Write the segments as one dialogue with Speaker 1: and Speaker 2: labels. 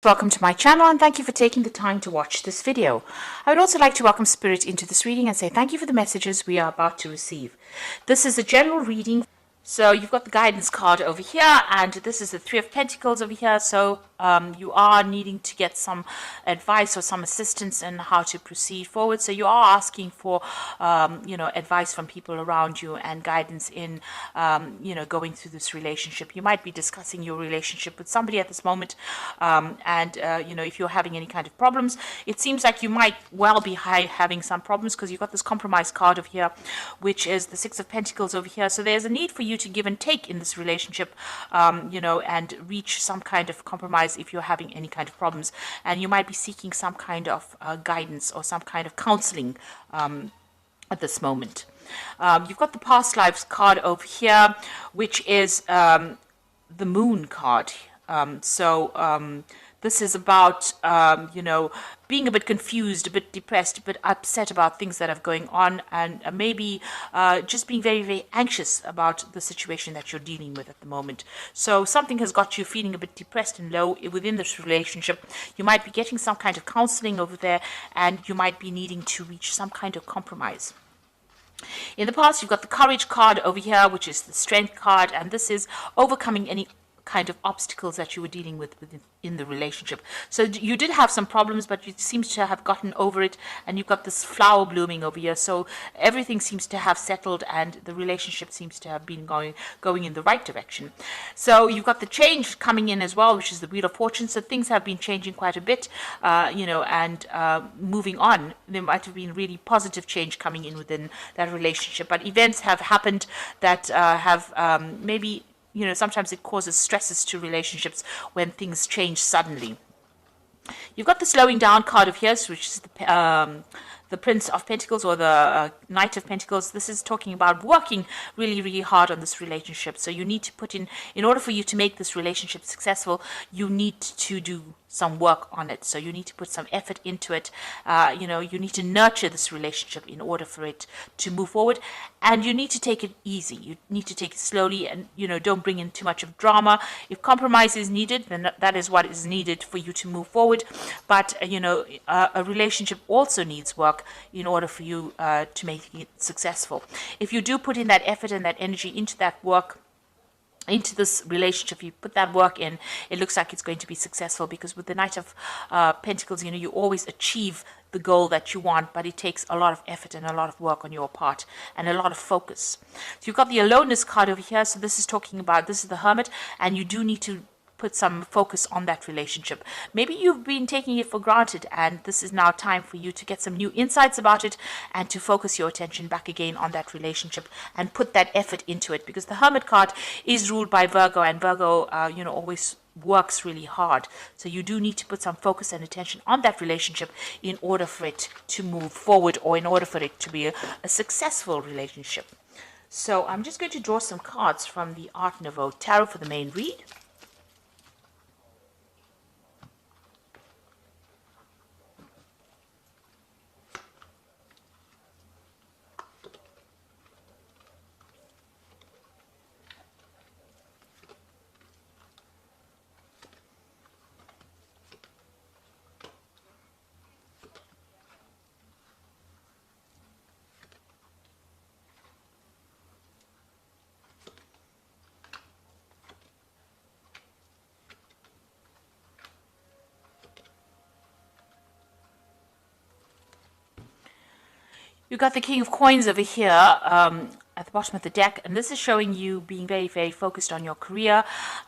Speaker 1: Welcome to my channel and thank you for taking the time to watch this video. I would also like to welcome Spirit into this reading and say thank you for the messages we are about to receive. This is a general reading. So you've got the guidance card over here, and this is the Three of Pentacles over here. So you are needing to get some advice or some assistance in how to proceed forward. So you are asking for, advice from people around you and guidance in, going through this relationship. You might be discussing your relationship with somebody at this moment, if you're having any kind of problems, it seems like you might well be having some problems because you've got this compromise card over here, which is the Six of Pentacles over here. So there's a need for you to give and take in this relationship, and reach some kind of compromise if you're having any kind of problems. And you might be seeking some kind of guidance or some kind of counseling at this moment. You've got the Past Lives card over here, which is the Moon card. This is about, being a bit confused, a bit depressed, a bit upset about things that are going on, and maybe just being very, very anxious about the situation that you're dealing with at the moment. So something has got you feeling a bit depressed and low within this relationship. You might be getting some kind of counseling over there, and you might be needing to reach some kind of compromise. In the past, you've got the Courage card over here, which is the Strength card, and this is overcoming any kind of obstacles that you were dealing with in the relationship. So you did have some problems, but you seem to have gotten over it, and you've got this flower blooming over here. So everything seems to have settled, and the relationship seems to have been going in the right direction. So you've got the change coming in as well, which is the Wheel of Fortune. So things have been changing quite a bit, moving on. There might have been really positive change coming in within that relationship, but events have happened that have maybe sometimes it causes stresses to relationships when things change suddenly. You've got the Slowing Down card of here, which is the Prince of Pentacles, or the Knight of Pentacles. This is talking about working really, really hard on this relationship. So you need to put in order for you to make this relationship successful, you need to do some work on it. So you need to put some effort into it. You need to nurture this relationship in order for it to move forward. And you need to take it easy. You need to take it slowly, and, don't bring in too much of drama. If compromise is needed, then that is what is needed for you to move forward. But, a relationship also needs work in order for you to make it successful. If you do put in that effort and that energy into that work, into this relationship, you put that work in, it looks like it's going to be successful, because with the Knight of Pentacles, you always achieve the goal that you want, but it takes a lot of effort and a lot of work on your part and a lot of focus. So you've got the Aloneness card over here. So this is talking about, this is the Hermit, and you do need to put some focus on that relationship. Maybe you've been taking it for granted, and this is now time for you to get some new insights about it and to focus your attention back again on that relationship and put that effort into it, because the Hermit card is ruled by Virgo, and Virgo always works really hard. So you do need to put some focus and attention on that relationship in order for it to move forward, or in order for it to be a successful relationship. So I'm just going to draw some cards from the Art Nouveau Tarot for the main read. You've got the King of Coins over here at the bottom of the deck, and this is showing you being very, very focused on your career.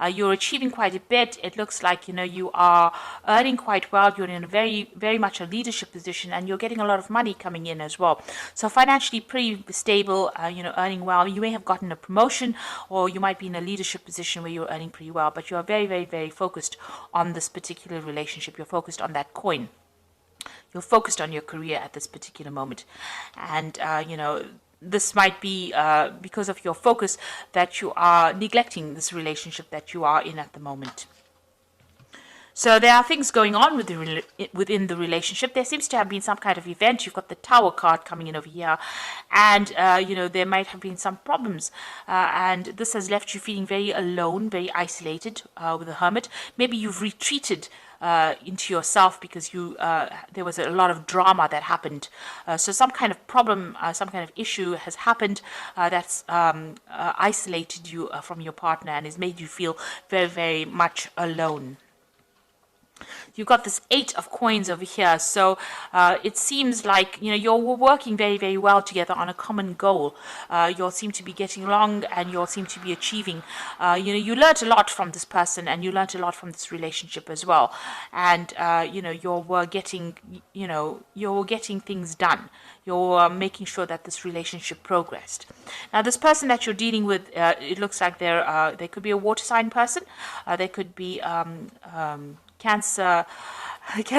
Speaker 1: You're achieving quite a bit. It looks like, you are earning quite well. You're in a very, very much a leadership position, and you're getting a lot of money coming in as well. So financially pretty stable, earning well. You may have gotten a promotion, or you might be in a leadership position where you're earning pretty well, but you are very, very, very focused on this particular relationship. You're focused on that coin. You're focused on your career at this particular moment. And, this might be because of your focus that you are neglecting this relationship that you are in at the moment. So there are things going on within the relationship. There seems to have been some kind of event. You've got the Tower card coming in over here. And, there might have been some problems. And this has left you feeling very alone, very isolated with the Hermit. Maybe you've retreated into yourself because there was a lot of drama that happened. So some kind of problem, some kind of issue has happened that's isolated you from your partner and has made you feel very, very much alone. You've got this 8 of coins over here, so it seems like you're working very, very well together on a common goal. You all seem to be getting along, and you all seem to be achieving. You learned a lot from this person, and you learned a lot from this relationship as well. And you're getting things done. You're making sure that this relationship progressed. Now, this person that you're dealing with, it looks like they could be a water sign person. They could be Cancer,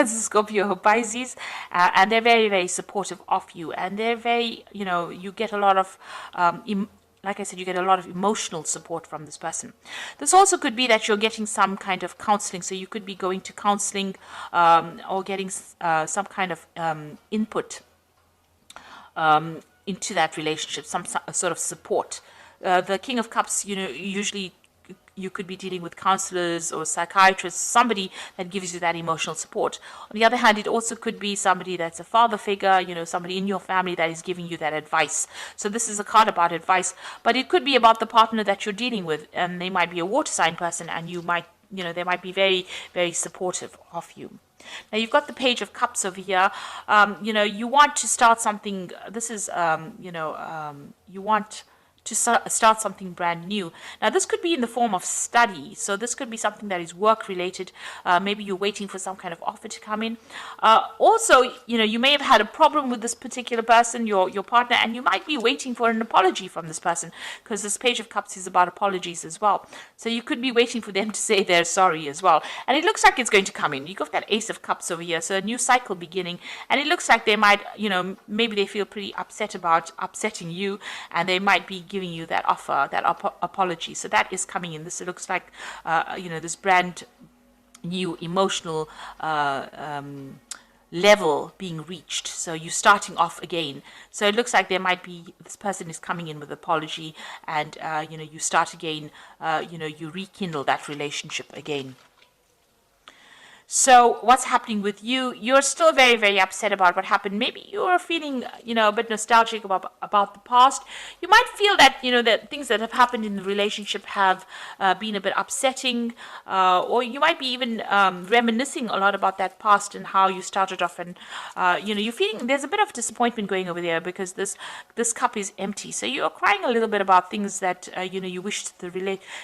Speaker 1: Scorpio, Pisces, and they're very, very supportive of you, and they're very, you get a lot of, like I said, you get a lot of emotional support from this person. This also could be that you're getting some kind of counseling, so you could be going to counseling or getting some kind of input into that relationship, some sort of support. The King of Cups, usually you could be dealing with counselors or psychiatrists, somebody that gives you that emotional support. On the other hand, it also could be somebody that's a father figure, somebody in your family that is giving you that advice. So this is a card about advice, but it could be about the partner that you're dealing with, and they might be a water sign person, and you might, they might be very, very supportive of you. Now, you've got the Page of Cups over here. You want to start something. This is, you want to start something brand new. Now, this could be in the form of study. So this could be something that is work related. Maybe you're waiting for some kind of offer to come in. Also, you may have had a problem with this particular person, your partner, and you might be waiting for an apology from this person, because this Page of Cups is about apologies as well. So you could be waiting for them to say they're sorry as well. And it looks like it's going to come in. You've got that Ace of Cups over here, so a new cycle beginning. And it looks like they might, maybe they feel pretty upset about upsetting you, and they might be giving you that offer, that apology. So that is coming in. This looks like, this brand new emotional level being reached. So you're starting off again. So it looks like there might be, this person is coming in with apology, and, you start again, you rekindle that relationship again. So what's happening with you? You're still very, very upset about what happened. Maybe you're feeling, a bit nostalgic about the past. You might feel that, that things that have happened in the relationship have been a bit upsetting, or you might be even reminiscing a lot about that past and how you started off, and, you're feeling there's a bit of disappointment going over there because this cup is empty. So you're crying a little bit about things that, you wished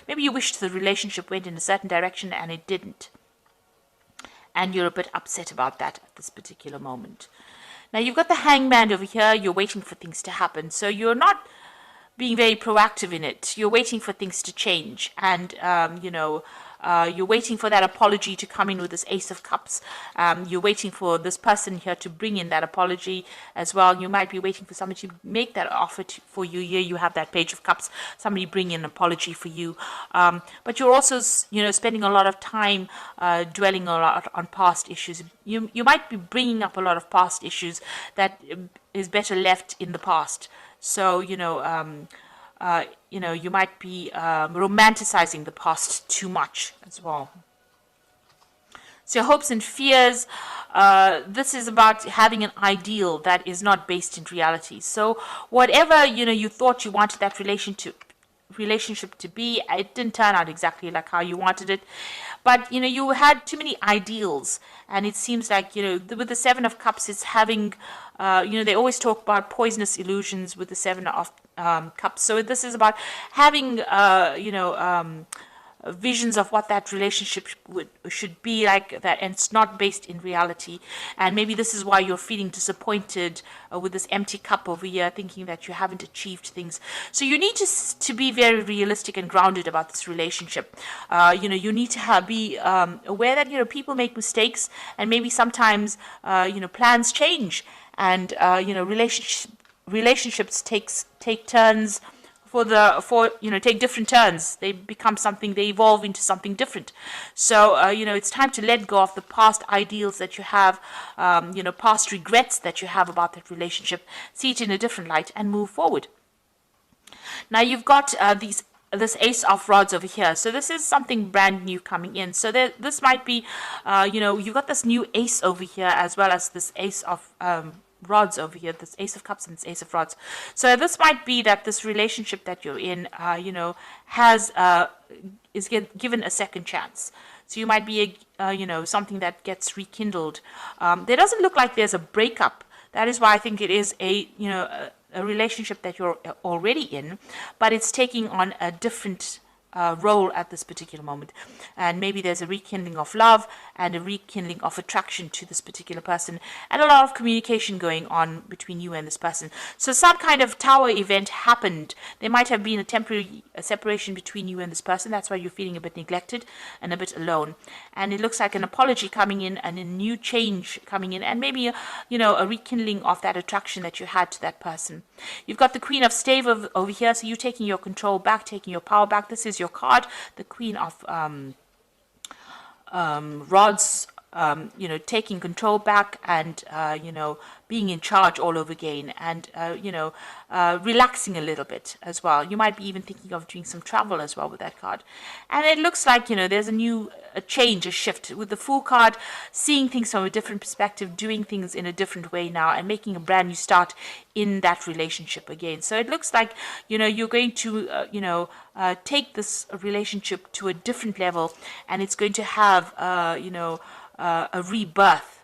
Speaker 1: maybe you wished the relationship went in a certain direction and it didn't. And you're a bit upset about that at this particular moment. Now, you've got the Hangman over here. You're waiting for things to happen. So you're not being very proactive in it. You're waiting for things to change. And, you're waiting for that apology to come in with this Ace of Cups. You're waiting for this person here to bring in that apology as well. You might be waiting for somebody to make that offer for you. Here you have that Page of Cups, somebody bring in an apology for you. But you're also, spending a lot of time dwelling a lot on past issues. You might be bringing up a lot of past issues that is better left in the past. So, you might be romanticizing the past too much as well. So your hopes and fears, this is about having an ideal that is not based in reality. So whatever, you thought you wanted that relationship to be, it didn't turn out exactly like how you wanted it. But, you had too many ideals. And it seems like, with the Seven of Cups, it's having, they always talk about poisonous illusions with the Seven of Cups. So this is about having, visions of what that relationship should be like, that, and it's not based in reality. And maybe this is why you're feeling disappointed with this empty cup over here, thinking that you haven't achieved things. So you need to be very realistic and grounded about this relationship. You need to be aware that people make mistakes, and maybe sometimes plans change, and relationships take turns. Take different turns. They become something, they evolve into something different. So, it's time to let go of the past ideals that you have, past regrets that you have about that relationship, see it in a different light and move forward. Now, you've got these this Ace of Rods over here. So this is something brand new coming in. So this might be, you've got this new Ace over here as well as this Ace of Rods over here, this Ace of Cups and this Ace of Rods. So this might be that this relationship that you're in, is given a second chance. So you might be, something that gets rekindled. There doesn't look like there's a breakup. That is why I think it is a relationship that you're already in, but it's taking on a different role at this particular moment. And maybe there's a rekindling of love and a rekindling of attraction to this particular person, and a lot of communication going on between you and this person. So some kind of tower event happened. There might have been a temporary separation between you and this person. That's why you're feeling a bit neglected and a bit alone. And it looks like an apology coming in and a new change coming in, and maybe a rekindling of that attraction that you had to that person. You've got the Queen of Stave over here, so you're taking your control back, taking your power back. This is your card, the Queen of Rods, taking control back and, being in charge all over again, and, relaxing a little bit as well. You might be even thinking of doing some travel as well with that card. And it looks like, there's a change, a shift. With the Fool card, seeing things from a different perspective, doing things in a different way now, and making a brand new start in that relationship again. So it looks like, you're going to, take this relationship to a different level, and it's going to have, a rebirth.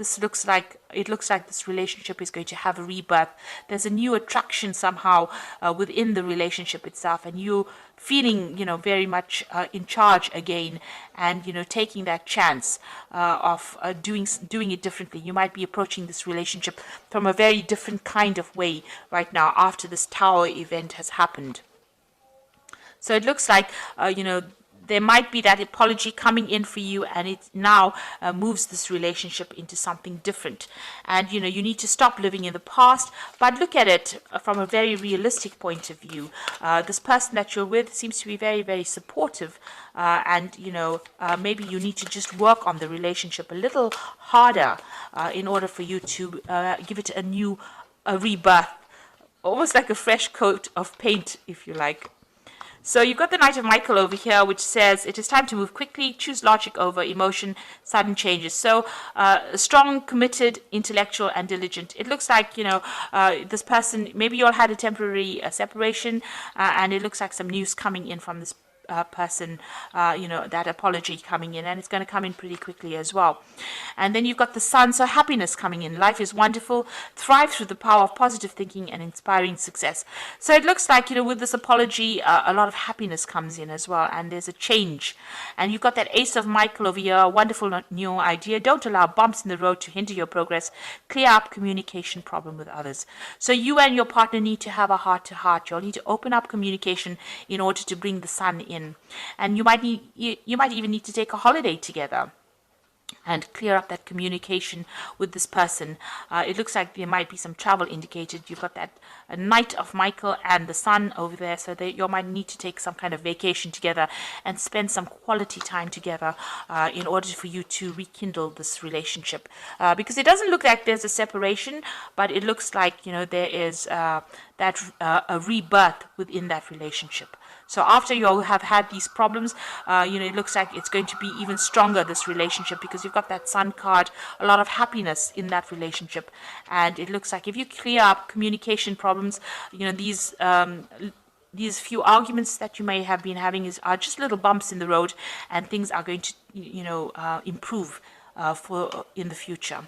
Speaker 1: It looks like this relationship is going to have a rebirth. There's a new attraction somehow within the relationship itself, and you feeling, very much in charge again, and taking that chance of doing it differently. You might be approaching this relationship from a very different kind of way right now after this Tower event has happened. So it looks like, there might be that apology coming in for you, and it now moves this relationship into something different. And, you need to stop living in the past, but look at it from a very realistic point of view. This person that you're with seems to be very, very supportive, and, maybe you need to just work on the relationship a little harder in order for you to give it a rebirth, almost like a fresh coat of paint, if you like. So you've got the Knight of Michael over here, which says it is time to move quickly, choose logic over emotion, sudden changes. So strong, committed, intellectual, and diligent. It looks like, this person, maybe you all had a temporary separation, and it looks like some news coming in from this person, that apology coming in, and it's going to come in pretty quickly as well. And then you've got the Sun, so happiness coming in. Life is wonderful, thrive through the power of positive thinking and inspiring success. So it looks like, with this apology, a lot of happiness comes in as well, and there's a change. And you've got that Ace of Michael over here, a wonderful new idea. Don't allow bumps in the road to hinder your progress. Clear up communication problem with others. So you and your partner need to have a heart-to-heart. You'll need to open up communication in order to bring the Sun in. And you might even need to take a holiday together and clear up that communication with this person. It looks like there might be some travel indicated. You've got that Knight of Michael and the Sun over there, so you might need to take some kind of vacation together and spend some quality time together in order for you to rekindle this relationship. Because it doesn't look like there's a separation, but it looks like, there is a rebirth within that relationship. So after you all have had these problems, it looks like it's going to be even stronger, this relationship, because you've got that Sun card, a lot of happiness in that relationship. And it looks like if you clear up communication problems, these few arguments that you may have been having are just little bumps in the road, and things are going to, improve in the future.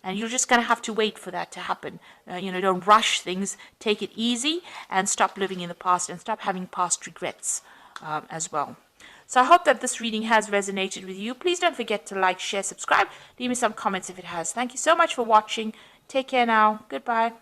Speaker 1: And you're just going to have to wait for that to happen. Don't rush things. Take it easy and stop living in the past and stop having past regrets as well. So I hope that this reading has resonated with you. Please don't forget to like, share, subscribe. Leave me some comments if it has. Thank you so much for watching. Take care now. Goodbye.